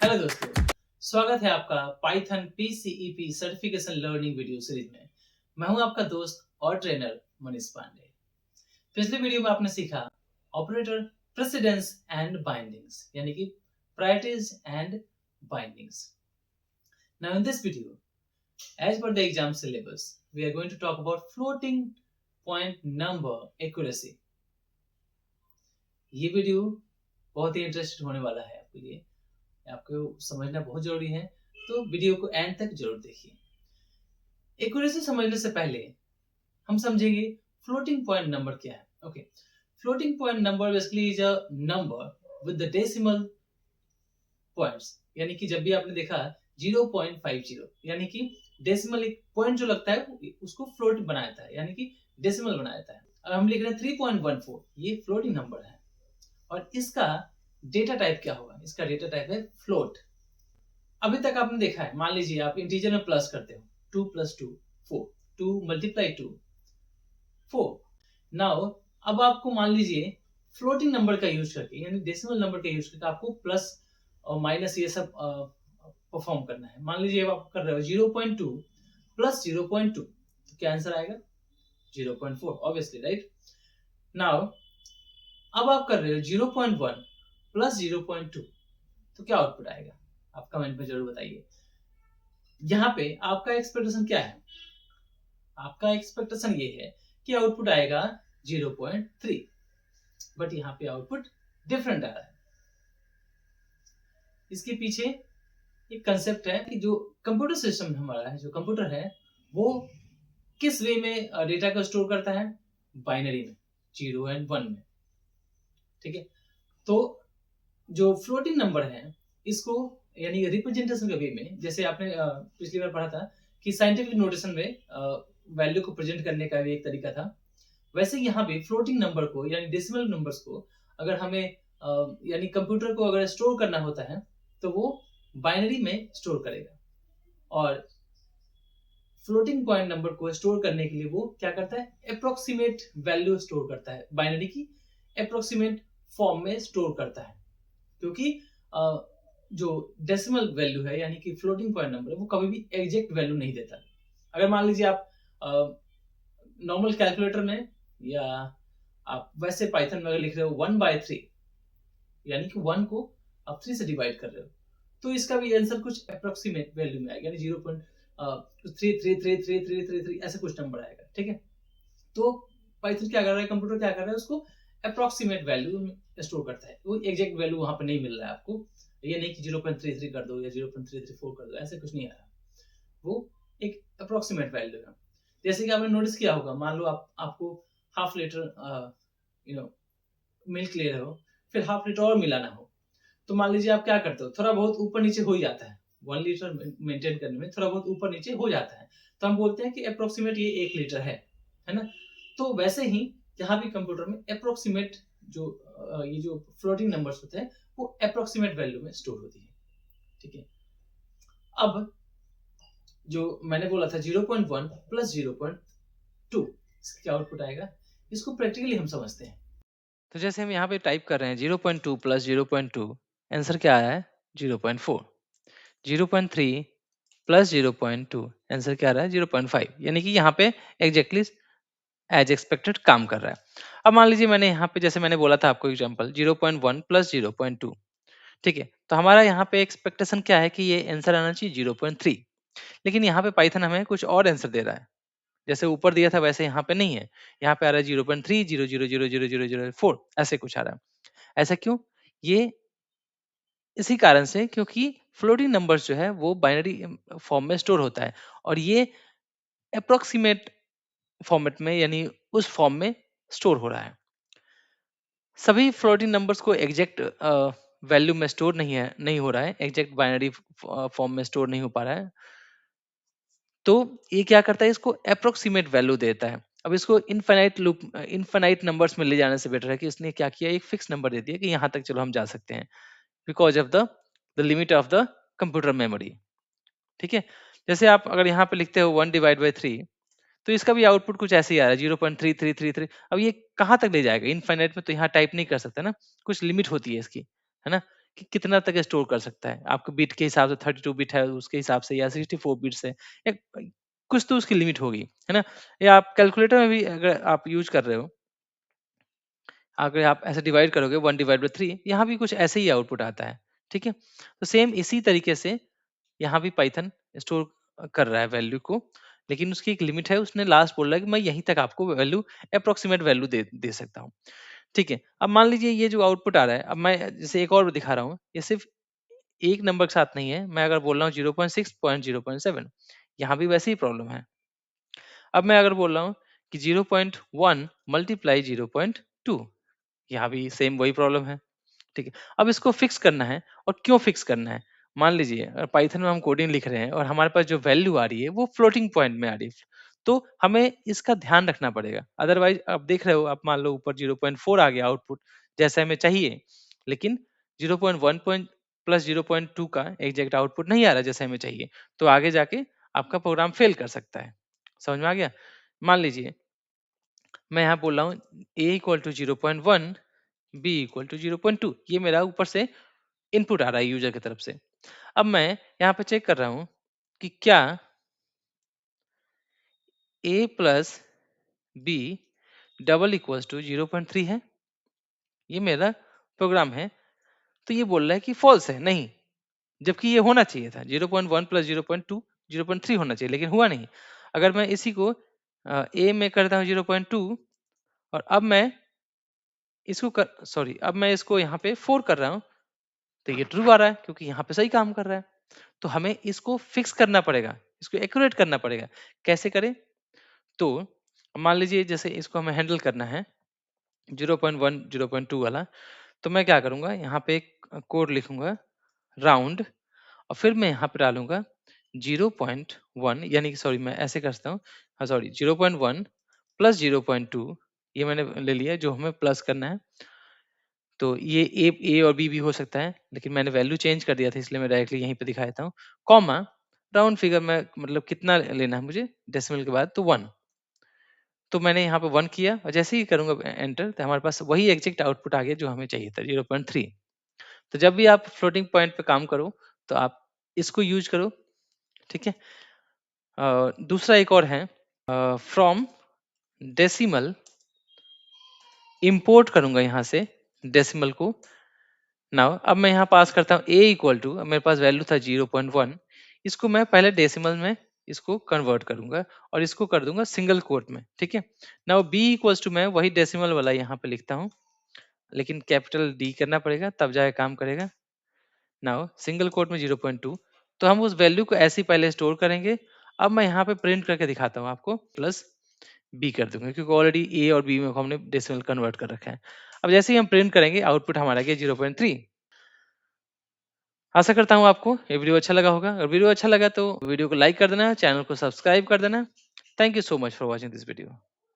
Hello दोस्तों, स्वागत है आपका Python PCEP certification learning video series में। मैं हूं आपका दोस्त और ट्रेनर मनीष पांडे। पिछले वीडियो में आपने सीखा ऑपरेटर प्रेसिडेंस एंड बाइंडिंग्स, यानी कि priorities and bindings. Now in this video, as per the exam syllabus, we are going to talk about floating point number accuracy. ये वीडियो बहुत ही इंटरेस्टिंग होने वाला है आपके लिए, आपको समझना बहुत जरूरी है, तो वीडियो को एंड तक जरूर देखिए। एक्यूरेसी समझने से पहले हम समझेंगे फ्लोटिंग पॉइंट नंबर क्या है। Okay, floating point number basically is a number with the decimal points, यानी कि जब भी आपने देखा 0.50, यानी कि डेसिमल एक पॉइंट जो लगता है उसको फ्लोट बनाता है, यानी कि डेसिमल बनाता है। अब हम लिख रहे हैं 3.14, ये फ्लोटिंग नंबर है। और इसका डेटा टाइप क्या होगा? इसका डेटा टाइप है फ्लोट। अभी तक आपने देखा है, मान लीजिए आप इंटीजर में प्लस करते हो, 2 + 2 4, 2 × 2 4। नाउ अब आपको मान लीजिए फ्लोटिंग नंबर का यूज करके, यानी डेसिमल नंबर का यूज करके आपको प्लस और माइनस ये सब परफॉर्म करना है। मान लीजिए आप कर रहे हो 0.2 + 0.2, तो क्या आंसर आएगा? 0.4, ऑब्वियसली, राइट। नाउ अब आप कर रहे हो 0.1 + 0.2, तो क्या आउटपुट आएगा? आप कमेंट में जरूर बताइए। यहाँ पे आपका एक्सपेक्टेशन क्या है? आपका एक्सपेक्टेशन ये है कि आउटपुट आएगा 0.3, बट यहाँ पे आउटपुट डिफरेंट आ रहा है। इसके पीछे एक कंसेप्ट है कि जो कंप्यूटर सिस्टम हमारा है, जो कंप्यूटर है, वो किस वे में डेटा को स्टोर करता है? बाइनरी में, 0 एंड 1 में। ठीक है, तो जो फ्लोटिंग नंबर है, इसको यानी रिप्रेजेंटेशन के वे में, जैसे आपने पिछली बार पढ़ा था कि साइंटिफिक नोटेशन में वैल्यू को प्रेजेंट करने का भी एक तरीका था, वैसे यहाँ पे फ्लोटिंग नंबर को यानी डेसिमल नंबर्स को अगर हमें यानी कंप्यूटर को अगर स्टोर करना होता है, तो वो बाइनरी में स्टोर करेगा। और फ्लोटिंग पॉइंट नंबर को स्टोर करने के लिए वो क्या करता है? अप्रोक्सीमेट वैल्यू स्टोर करता है, बाइनरी की अप्रोक्सीमेट फॉर्म में स्टोर करता है। क्योंकि जो डेसिमल वैल्यू है, यानी कि फ्लोटिंग पॉइंट नंबर है, वो कभी भी एग्जैक्ट वैल्यू नहीं देता। अगर मान लीजिए आप नॉर्मल कैलकुलेटर में या आप वैसे पाइथन में अगर लिख रहे हो 1/3, यानी कि 1 को आप 3 से डिवाइड कर रहे हो, तो इसका भी आंसर कुछ अप्रोक्सीमेट वैल्यू में आएगा, यानी 0.333333 ऐसे कुछ नंबर आएगा। ठीक है, तो पाइथन क्या कर रहा है, कंप्यूटर क्या कर रहा है, उसको अप्रोक्सीमेट वैल्यू स्टोर करता है। वो एग्जैक्ट वैल्यू वहां पे नहीं मिल रहा है आपको, ये नहीं कि 0.33 कर दो या 0.334 कर दो, ऐसे कुछ नहीं आ रहा। वो एक अप्रोक्सीमेट वैल्यू है। जैसे कि आपने नोटिस किया होगा, मान लो आपको हाफ लीटर मिल्क ले रहे हो, फिर हाफ लीटर और मिलाना हो, तो मान लीजिए आप क्या करते हो, थोड़ा बहुत ऊपर नीचे हो ही जाता है। 1 लीटर मेंटेन करने में थोड़ा बहुत ऊपर नीचे हो जाता है, तो हम बोलते हैं कि अप्रोक्सीमेट ये 1 लीटर है ना। तो वैसे ही यहाँ भी कंप्यूटर में अप्रोक्सीमेट जो ये जो फ्लोटिंग नंबर्स होते हैं, वो अप्रोक्सीमेट वैल्यू में स्टोर होती है। ठीक है, अब जो मैंने बोला था 0.1 + 0.2, इसका क्या आउटपुट आएगा, इसको प्रैक्टिकली हम समझते हैं। तो जैसे हम यहाँ पे टाइप कर रहे हैं 0.2 + 0.2, आंसर क्या आया है? 0.4। 0.3 + 0.2, आंसर क्या आ रहा है? 0.5। यानी कि यहाँ पे एग्जैक्टली एज एक्सपेक्टेड काम कर रहा है। अब मान लीजिए मैंने यहाँ पे, जैसे मैंने बोला था आपको एग्जांपल 0.1 + 0.2, ठीक है, तो हमारा यहाँ पे एक्सपेक्टेशन क्या है कि ये आंसर आना चाहिए 0.3, लेकिन यहाँ पे पाइथन हमें कुछ और आंसर दे रहा है। जैसे ऊपर दिया था वैसे यहाँ पे नहीं है, यहाँ पे आ रहा है 0.3 0.0000004, ऐसे कुछ आ रहा है। ऐसा क्यों? ये इसी कारण से क्योंकि फ्लोटिंग नंबर्स जो है वो बाइनरी फॉर्म में स्टोर होता है, और ये अप्रोक्सीमेट फॉर्मेट में यानी उस फॉर्म में स्टोर हो रहा है। सभी फ्लोटिंग नंबर्स को एग्जैक्ट वैल्यू में स्टोर नहीं हो रहा है, एग्जैक्ट बाइनरी फॉर्म में स्टोर नहीं हो पा रहा है। तो ये क्या करता है, इसको अप्रोक्सीमेट वैल्यू देता है। अब इसको इनफाइनाइट नंबर्स में ले जाने से बेटर है कि इसने क्या किया, एक फिक्स नंबर दे दिया कि यहाँ तक चलो हम जा सकते हैं, because of the limit of the computer memory. ठीक है, जैसे आप अगर यहाँ पे लिखते हो 1/3, तो इसका भी आउटपुट कुछ ऐसे ही आ रहा है 0.3333। अब ये कहाँ तक ले जाएगा? इनफाइनाइट में तो यहाँ टाइप नहीं कर सकते ना, कुछ लिमिट होती है इसकी, है ना, कि कितना तक स्टोर कर सकता है। आपके बिट के हिसाब से 32 बिट है उसके हिसाब से, या 64 बिट्स है, या कुछ तो उसकी लिमिट होगी, है ना? या आप कैलकुलेटर में भी अगर आप यूज़ कर रहे हो, अगर आप ऐसे डिवाइड करोगे 1 डिवाइड बाय 3, यहाँ भी कुछ ऐसे ही आउटपुट आता है, ठीक है? तो सेम इसी तरीके से यहाँ भी पाइथन स्टोर कर रहा है वैल्यू को, लेकिन उसकी एक लिमिट है। उसने लास्ट बोल रहा है कि मैं यहीं तक आपको वैल्यू, अप्रोक्सीमेट वैल्यू दे दे सकता हूँ, ठीक है? अब मान लीजिए ये जो आउटपुट आ रहा है, अब मैं जैसे एक और दिखा रहा हूँ, ये सिर्फ एक नंबर के साथ नहीं है। मैं अगर बोल रहा हूँ 0.6 0.7, यहाँ भी वैसे ही प्रॉब्लम है। अब मैं अगर बोल रहा हूँ कि 0.1 मल्टीप्लाई 0.2, यहाँ भी सेम वही प्रॉब्लम है, ठीक है? अब इसको फिक्स करना है, और क्यों फिक्स करना है? मान लीजिए पाइथन में हम कोडिंग लिख रहे हैं और हमारे पास जो वैल्यू आ रही है वो फ्लोटिंग पॉइंट में आ रही है, तो हमें इसका ध्यान रखना पड़ेगा। अदरवाइज आप देख रहे हो, आप मान लो ऊपर 0.4 आ गया आउटपुट जैसा हमें चाहिए, लेकिन 0.1 प्लस 0.2 का एग्जैक्ट आउटपुट नहीं आ रहा जैसे हमें चाहिए, तो आगे जाके आपका प्रोग्राम फेल कर सकता है। समझ में आ गया? मान लीजिए मैं यहाँ बोल रहा हूँ a equal to 0.1, b equal to 0.2, ये मेरा ऊपर से इनपुट आ रहा है यूजर की तरफ से। अब मैं यहाँ पे चेक कर रहा हूँ कि क्या a plus b double equals to 0.3 है। ये मेरा प्रोग्राम है, तो ये बोल रहा है कि फॉल्स है, नहीं, जबकि ये होना चाहिए था 0.1 प्लस 0.2 0.3 होना चाहिए, लेकिन हुआ नहीं। अगर मैं इसी को a में करता हूँ 0.2, और अब मैं इसको कर सॉरी अब मैं इसको यहाँ पे 4 कर रहा हूँ, तो ये ट्रू आ रहा है क्योंकि यहाँ पे सही काम कर रहा है। तो हमें इसको फिक्स करना पड़ेगा, इसको एक्यूरेट करना पड़ेगा। कैसे करें? तो मान लीजिए जैसे इसको हमें हैंडल करना है 0.1 0.2 वाला, तो मैं क्या करूंगा, यहाँ पे एक कोड लिखूंगा राउंड, और फिर मैं यहाँ पे डालूंगा 0.1, यानी कि सॉरी मैं ऐसे करता हूँ, हाँ सॉरी 0.1 प्लस 0.2, ये मैंने ले लिया जो हमें प्लस करना है। तो ये ए और बी भी हो सकता है, लेकिन मैंने वैल्यू चेंज कर दिया था इसलिए मैं डायरेक्टली यहीं पे दिखा देता हूँ। कॉमा राउंड फिगर में मतलब कितना लेना है मुझे डेसिमल के बाद, तो 1। तो मैंने यहाँ पे 1 किया, और जैसे ही करूंगा एंटर, तो हमारे पास वही एग्जैक्ट आउटपुट आ गया जो हमें चाहिए था 0.3। तो जब भी आप फ्लोटिंग पॉइंट पे काम करो, तो आप इसको यूज करो, ठीक है? दूसरा एक और है, फ्रॉम डेसिमल इंपोर्ट करूंगा यहाँ से डेसिमल को। नाउ अब मैं यहाँ पास करता हूँ a इक्वल टू, मेरे पास वैल्यू था 0.1, इसको मैं पहले डेसिमल में इसको कन्वर्ट करूंगा, और इसको कर दूंगा सिंगल कोट में, ठीक है? नाउ b इक्वल्स टू मैं वही डेसिमल वाला यहाँ पे लिखता हूँ, लेकिन कैपिटल D करना पड़ेगा तब जाके काम करेगा। नाउ सिंगल कोट में 0.2, तो हम उस वैल्यू को ऐसे ही पहले स्टोर करेंगे। अब मैं यहाँ पे प्रिंट करके दिखाता हूँ आपको, प्लस b कर दूंगा क्योंकि ऑलरेडी a और b में हमने डेसिमल कन्वर्ट कर रखा है। अब जैसे ही हम प्रिंट करेंगे आउटपुट हमारा गया 0.3। आशा करता हूँ आपको ये वीडियो अच्छा लगा होगा। अगर वीडियो अच्छा लगा तो वीडियो को लाइक कर देना, चैनल को सब्सक्राइब कर देना। Thank you so much for watching this video.